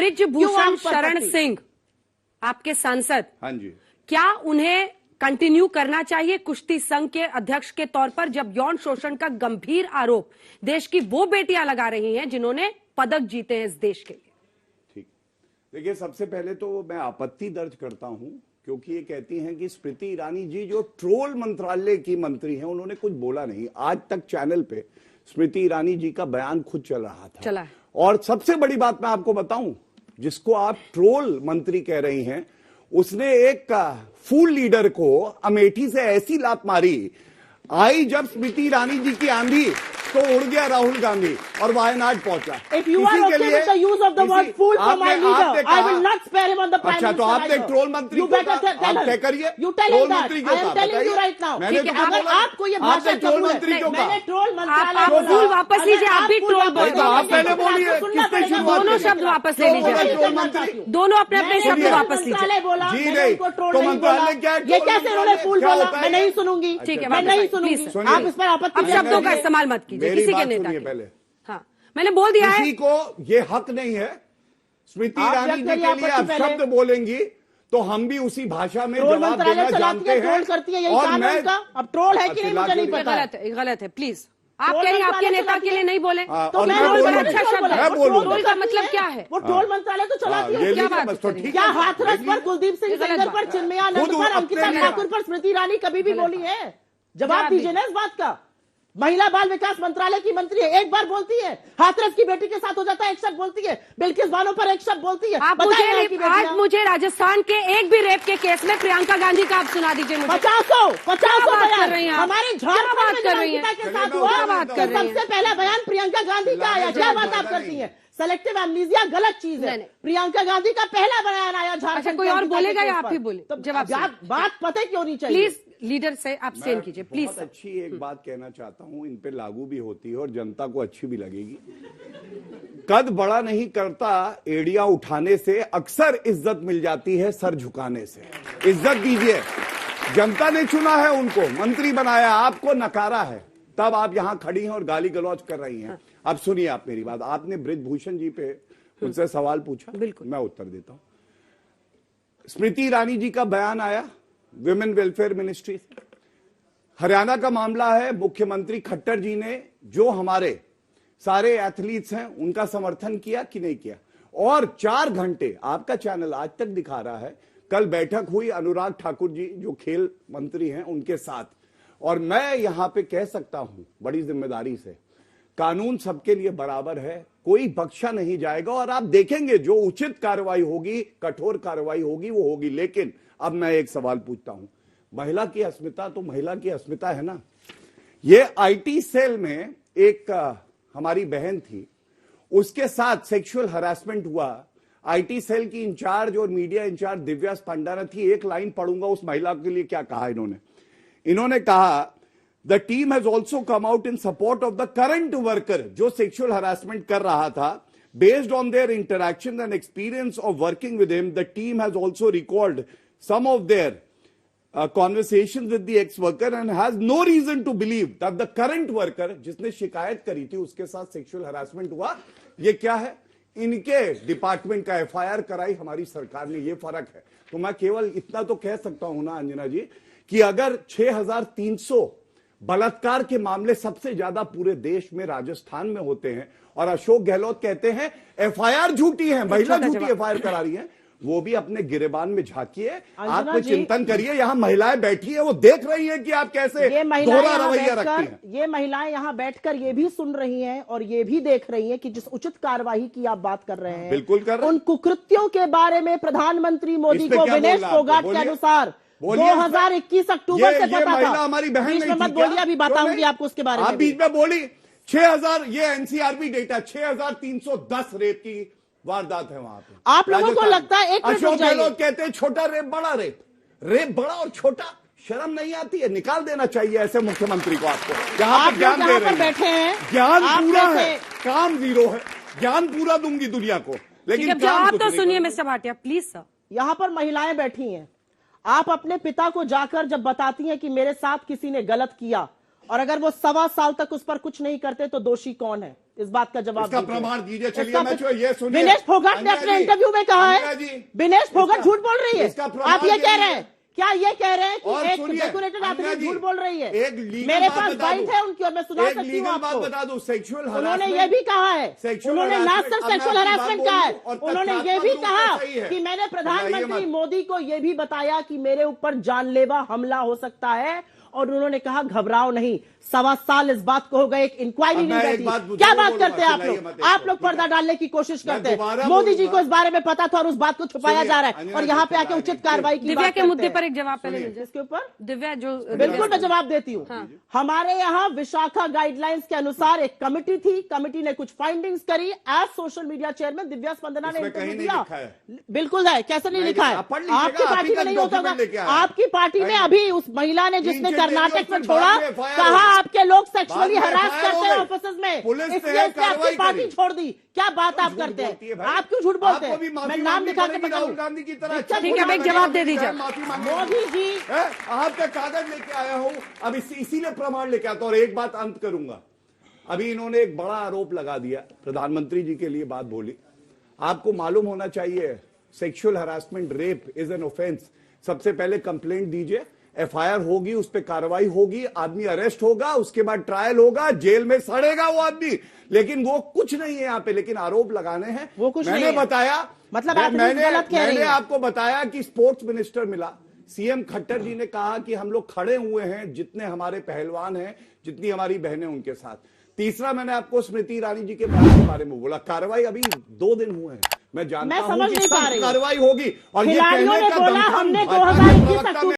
ब्रिजभूषण शरण सिंह आपके सांसद, हाँ जी, क्या उन्हें कंटिन्यू करना चाहिए कुश्ती संघ के अध्यक्ष के तौर पर, जब यौन शोषण का गंभीर आरोप देश की वो बेटियां लगा रही हैं जिन्होंने पदक जीते हैं इस देश के लिए? ठीक। देखिए, सबसे पहले तो मैं आपत्ति दर्ज करता हूं, क्योंकि ये कहती हैं कि स्मृति ईरानी जी जो ट्रोल मंत्रालय की मंत्री हैं, उन्होंने कुछ बोला नहीं। आज तक चैनल पे स्मृति ईरानी जी का बयान खुद चल रहा था। चला है। और सबसे बड़ी बात मैं आपको बताऊं, जिसको आप ट्रोल मंत्री कह रही हैं, उसने एक फूल लीडर को अमेठी से ऐसी लात मारी, आई जब स्मृति ईरानी जी की आंधी तो उड़ गया राहुल गांधी और वायनाड पहुंचा। If you are okay with the use of the word fool for my leader, I will not spare him on the prime अच्छा, minister. तो आपने ट्रोल मंत्री You better tell her. करिए, You tell troll him that. मंत्री I am telling you right now. मैंने तो अगर आपको ये भाषा ट्रोल मंत्री क्यों कहा? मैंने ट्रोल मंत्रालय आप फूल वापस लीजिए, आप भी ट्रोल बोल रहे हैं। आप पहले बोलिए, किसने शुरुआत दोनों की? शब्द वापस ले लीजिए, ट्रोल मंत्री दोनों अपने अपने शब्द वापस लीजिए। बोला, जी मैंने नहीं, उनको ट्रोल तो नहीं मंत्रालय बोला। क्या है? ये कैसे उन्होंने फूल क्या बोला? होता है? मैं नहीं सुनूंगी। ठीक है, मैं वापस नहीं आइए, सुनूंगी। प्लीज। आप इस पर आपत्ति अब शब्दों का इस्तेमाल मत कीजिए मेरी किसी के बात नेता सुनिए के। पहले। हाँ, मैंने बोल दिया है। किसी को ये हक नहीं है स्मृति आप ईरानी व्यक्त जी के करिए लिए आप आपत्ति पहले। शब्द बोलेंगी तो हम भी उसी भाषा में ट्रोल जवाब मंत्रालय देना चलाती जानते है, हैं। ट्रोल करती है, यही और काम है मैं उनका। अब ट्रोल है कि नहीं मुझे नहीं ये पता। गलत है प्लीज। आप ट्रोल कह रही हैं आपके मंत्रालय नेता चलाती के लिए है। नहीं बोले, तो और मैं मैं ट्रोल बोलूंगा। अच्छा शब्द है। मैं वो बोलूंगा। ट्रोल का मतलब क्या है? वो ट्रोल मंत्रालय तो चलाती ये है। क्या लीजिए बात बस, तो कर रही ठीक क्या है। हाथरस पर कुलदीप सिंह ये गलत सेंगर बात पर, है। चिन्मयानंद खुद पर, अंकिता अपने ठाकुर पर स्मृति ईरानी कभी भी बोली है? जवाब जवाब दीजिए ना इस बात का। महिला बाल विकास मंत्रालय की मंत्री है, एक बार बोलती है। हाथरस की बेटी के साथ हो जाता है, एक शब्द बोलती है। बिल्किस बानो पर एक शब्द बोलती है। आप बताइए यहाँ की मुझे आज बेटियां। मुझे राजस्थान के एक भी रेप के केस में प्रियंका गांधी का आप सुना दीजिए मुझे। 50 बात कर रही हैं आप? हमारे क्या बात झारखंड कर में रही हैं? अंकिता के चलिए, साथ मैं हुआ। क्या बात कर रही हैं? सबसे पहला बयान प्रियंका गांधी का आया। क्या बात आप करती हैं? सेलेक्टिव एमनीजिया गलत चीज है। नहीं। प्रियंका गांधी का पहला बयान आया झारखंड। अच्छा, कोई के और अंकिता बोलेगा के या केस आप ही पर? बोले? तो जवाब बात पता क्यों नहीं चाहिए? प्लीज लीडर से आप सेम कीजिए प्लीज। बहुत अच्छी एक बात कहना चाहता हूं, इन पे लागू भी होती है और जनता को अच्छी भी लगेगी। कद बड़ा नहीं करता एड़िया उठाने से, अक्सर इज्जत मिल जाती है सर झुकाने से। इज्जत दीजिए, जनता ने चुना है उनको, मंत्री बनाया, आपको नकारा है, तब आप यहां खड़ी हैं और गाली गलौज कर रही हैं। अब सुनिए आप मेरी बात। आपने बृजभूषण जी पे उनसे सवाल पूछा, बिल्कुल, मैं उत्तर देता हूं। स्मृति ईरानी जी का बयान आया विमेन वेलफेयर मिनिस्ट्री से। हरियाणा का मामला है, मुख्यमंत्री खट्टर जी ने जो हमारे सारे एथलीट्स हैं उनका समर्थन किया कि नहीं किया? और 4 घंटे आपका चैनल आज तक दिखा रहा है, कल बैठक हुई अनुराग ठाकुर जी जो खेल मंत्री हैं उनके साथ। और मैं यहां पे कह सकता हूं बड़ी जिम्मेदारी से, कानून सबके लिए बराबर है, कोई बख्शा नहीं जाएगा। और आप देखेंगे जो उचित कार्रवाई होगी, कठोर कार्रवाई होगी, वो होगी। लेकिन अब मैं एक सवाल पूछता हूं, महिला की अस्मिता तो महिला की अस्मिता है ना। ये आईटी सेल में एक हमारी बहन थी, उसके साथ सेक्सुअल हरासमेंट हुआ। आईटी सेल की इंचार्ज और मीडिया इंचार्ज दिव्या स्पंडाना थी। एक लाइन पढ़ूंगा उस महिला के लिए क्या कहा इन्होंने कहा, the team has also come out in support of the current worker जो सेक्सुअल हरासमेंट कर रहा था। Based on their interaction and experience of working with him, the team has also record some of their conversations with the ex-worker and has no reason to believe that the current worker जिसने शिकायत करी थी उसके साथ sexual harassment हुआ। ये क्या है? इनके डिपार्टमेंट का एफआईआर कराई हमारी सरकार ने, ये फर्क है। तो मैं केवल इतना तो कह सकता हूं ना अंजना जी, कि अगर 6300 बलात्कार के मामले सबसे ज्यादा पूरे देश में राजस्थान में होते हैं और अशोक गहलोत कहते हैं एफआईआर झूठी है, महिला झूठी एफआईआर करा रही है, वो भी अपने गिरेबान में झांकिए, आत्मचिंतन करिए। यहाँ महिलाएं बैठी है, वो देख रही हैं कि आप कैसे दोहरा रवैया रखती हैं। ये महिलाएं यहाँ बैठकर ये भी सुन रही हैं और ये भी देख रही हैं कि जिस उचित कार्यवाही की आप बात कर रहे हैं, बिल्कुल कर रहे हैं। उन कुकृत्यों के बारे में प्रधानमंत्री मोदी को विनेश फोगाट के अनुसार 2021 अक्टूबर से पता था। हमारी बहन बीच में मत बोलिए, अभी बताऊंगी आपको उसके बारे में। आप बीच में बोली 6000, ये एनसीआरबी डेटा 6310 रेप की वारदात है वहां पे। आप लोगों को लगता है एक अशोक गहलोत कहते हैं छोटा रेप बड़ा रेप, रेप बड़ा और छोटा, शर्म नहीं आती है? निकाल देना चाहिए ऐसे मुख्यमंत्री को। आपको यहाँ पे ज्ञान दे रहे बैठे हैं, ज्ञान पूरा है, काम जीरो है। ज्ञान पूरा दूंगी दुनिया को, लेकिन जवाब तो सुनिए मिस्टर भाटिया प्लीज सर। यहाँ पर महिलाएं बैठी हैं, आप अपने पिता को जाकर जब बताती हैं कि मेरे साथ किसी ने गलत किया और अगर वो 1.25 साल तक उस पर कुछ नहीं करते तो दोषी कौन है? इस बात का जवाब इसका दीजिए। प्रमाण दीजिए। चलिए इसका मैं ये सुनिए, विनेश फोगाट ने अन्या अपने जी, इंटरव्यू में कहा अन्या है, जी, विनेश फोगाट इसका- झूठ बोल रही है। इसका प्रमाण आप ये कह रहे दीजिए। हैं, क्या ये कह रहे हैं और कि एक सुनिए, डेकोरेटेड अन्या एथलीट जी, झूठ बोल रही है? एक लीगल मेरे बात पास बता बाइट दूं। है उनकी और मैं सुना एक सकती हूँ लीगल बात आपको। बता दूं, सेक्सुअल उन्होंने ये भी कहा है, उन्होंने ना सिर्फ सेक्सुअल हरासमेंट कहा है, उन्होंने ये भी कहा कि मैंने प्रधानमंत्री मोदी को ये भी बताया कि मेरे ऊपर जानलेवा हमला हो सकता है, और उन्होंने कहा घबराओ नहीं। 1.25 साल इस बात को हो गए, एक इंक्वायरी नहीं बैठी। क्या बात करते हैं आप लोग पर्दा डालने की कोशिश करते हैं। मोदी जी को इस बारे में पता था और उस बात को छुपाया जा रहा है, और यहाँ पे आके उचित कार्रवाई की दिव्या बात के करते मुद्दे हैं। पर एक जवाब पहले दीजिए। इसके ऊपर दिव्या जो बिल्कुल मैं जवाब देती हूँ। हमारे यहाँ विशाखा गाइडलाइंस के अनुसार एक कमिटी थी, कमिटी ने कुछ फाइंडिंग्स करी। As social media chairman Divya Spandana ने इसमें इंटरव्यू कहीं नहीं दिया। लिखा है। बिल्कुल है, कैसे नहीं लिखा है? आप पढ़ लीजिएगा, आपकी आप पार्टी ही में का नहीं होता document लेके होगा। आए। आपकी पार्टी में अभी उस महिला ने जिसने तीन कर्नाटक में दिन छोड़ा, बाद में FIR कहा हो गई। आपके लोग सेक्सुअली बाद में हरास FIR करते हो हैं गई। ऑफिस में, पुलिस ने इसलिए उसने कार्रवाई आपकी पार्टी करी। छोड़ दी। क्या बात आप झूठ करते बोलती है हैं? भाई। आप क्यों झूठ बोलते आपको भी हैं? माफी मैं नाम मांगनी दिखा के पड़ेगी बता राहुल दूं। गांधी की तरह। ठीक है, ठीक है, अब एक जवाब दे दीजिए। माफी मांगनी मोदी जी है। आपका कागज लेके आया हूं, अब इसीलिए प्रमाण लेके आता हूं। और एक बात अंत करूंगा, अभी इन्होंने एक बड़ा आरोप लगा दिया, प्रधानमंत्री जी के लिए बात बोली। आपको मालूम होना चाहिए, sexual harassment, rape is an offence. सबसे पहले कंप्लेंट दीजिए, एफआईआर होगी, उस पर कार्रवाई होगी, आदमी अरेस्ट होगा, उसके बाद ट्रायल होगा, जेल में सड़ेगा वो आदमी। लेकिन वो कुछ नहीं है यहाँ पे, लेकिन आरोप लगाने हैं। वो कुछ मैंने नहीं है। बताया, मतलब आप मैंने गलत कह रही मैंने हैं। आपको बताया कि स्पोर्ट्स मिनिस्टर मिला, सीएम खट्टर जी ने कहा कि हम लोग खड़े हुए हैं, जितने हमारे पहलवान हैं, जितनी हमारी बहनें उनके साथ। तीसरा, मैंने आपको स्मृति ईरानी जी के बारे में बोला। कार्रवाई अभी 2 दिन हुए हैं, मैं जानता हूं समझ कि नहीं पा सख्त रही हूं। कार्रवाई होगी। और ये खिलाड़ियों कहने ने का बोला दमखम हमने भाजपा के 2021 प्रवक्ता तक